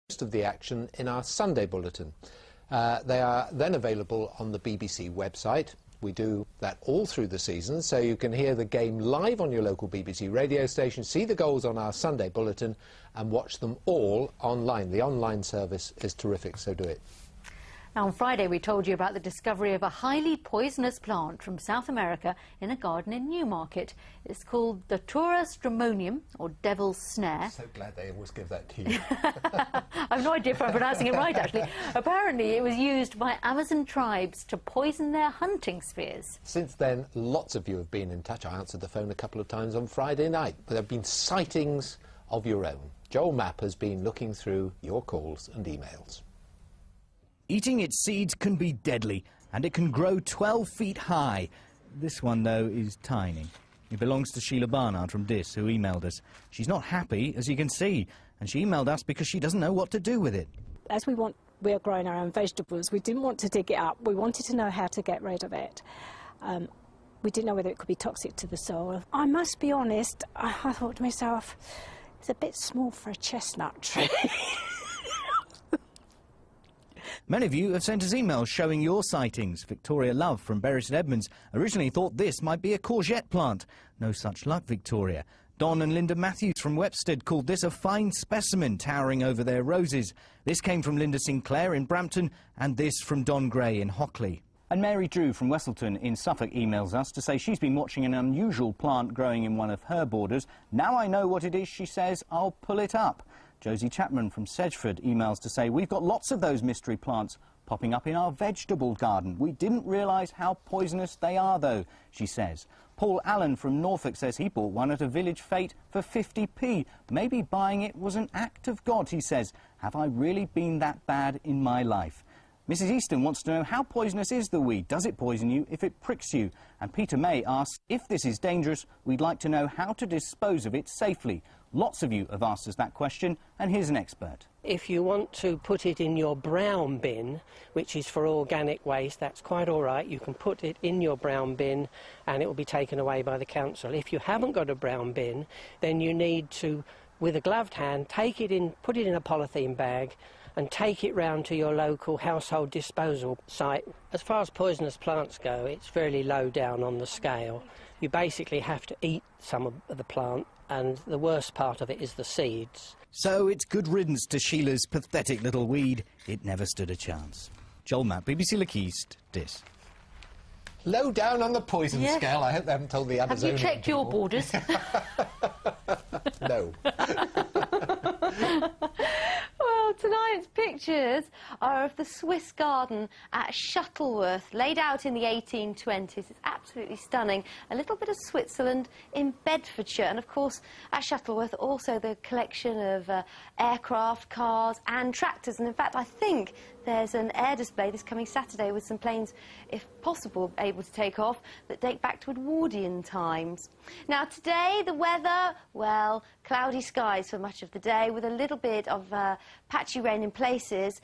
Most of the action in our Sunday bulletin. They are then available on the BBC website. We do that all through the season, so you can hear the game live on your local BBC radio station, see the goals on our Sunday bulletin and watch them all online. The online service is terrific, so do it. Now, on Friday, we told you about the discovery of a highly poisonous plant from South America in a garden in Newmarket. It's called the Datura stramonium, or devil's snare. I'm so glad they always give that to you. I've no idea if I'm pronouncing it right, actually. Apparently, it was used by Amazon tribes to poison their hunting spears. Since then, lots of you have been in touch. I answered the phone a couple of times on Friday night. There have been sightings of your own. Joel Mapp has been looking through your calls and emails. Eating its seeds can be deadly, and it can grow 12 feet high. This one, though, is tiny. It belongs to Sheila Barnard from Dis, who emailed us. She's not happy, as you can see, and she emailed us because she doesn't know what to do with it. As we are growing our own vegetables, we didn't want to dig it up. We wanted to know how to get rid of it. We didn't know whether it could be toxic to the soil. I must be honest, I thought to myself, it's a bit small for a chestnut tree. Many of you have sent us emails showing your sightings. Victoria Love from Bury St Edmunds originally thought this might be a courgette plant. No such luck, Victoria. Don and Linda Matthews from Wepstead called this a fine specimen towering over their roses. This came from Linda Sinclair in Brampton, and this from Don Gray in Hockley. And Mary Drew from Westleton in Suffolk emails us to say she's been watching an unusual plant growing in one of her borders. Now I know what it is, she says, I'll pull it up. Josie Chapman from Sedgeford emails to say, we've got lots of those mystery plants popping up in our vegetable garden. We didn't realise how poisonous they are, though, she says. Paul Allen from Norfolk says he bought one at a village fete for 50p. Maybe buying it was an act of God, he says. Have I really been that bad in my life? Mrs Easton wants to know, how poisonous is the weed? Does it poison you if it pricks you? And Peter May asks, if this is dangerous, we'd like to know how to dispose of it safely. Lots of you have asked us that question, and here's an expert. If you want to put it in your brown bin, which is for organic waste, that's quite all right. You can put it in your brown bin and it will be taken away by the council. If you haven't got a brown bin, then you need to, with a gloved hand, take it in, put it in a polythene bag and take it round to your local household disposal site. As far as poisonous plants go, it's fairly low down on the scale. You basically have to eat some of the plant, and the worst part of it is the seeds. So it's good riddance to Sheila's pathetic little weed. It never stood a chance. Joel Mapp, BBC Look East, Dis. Low down on the poison scale. I hope they haven't told the Amazonian Have you checked your borders? No. Well, tonight's pictures are of the Swiss garden at Shuttleworth, laid out in the 1820s. It's absolutely stunning. A little bit of Switzerland in Bedfordshire. And, of course, at Shuttleworth, also the collection of aircraft, cars and tractors. And, in fact, I think there's an air display this coming Saturday with some planes, if possible, able to take off that date back to Edwardian times. Now, today, the weather, well, cloudy skies for much of the day with a little bit of patchy rain in places.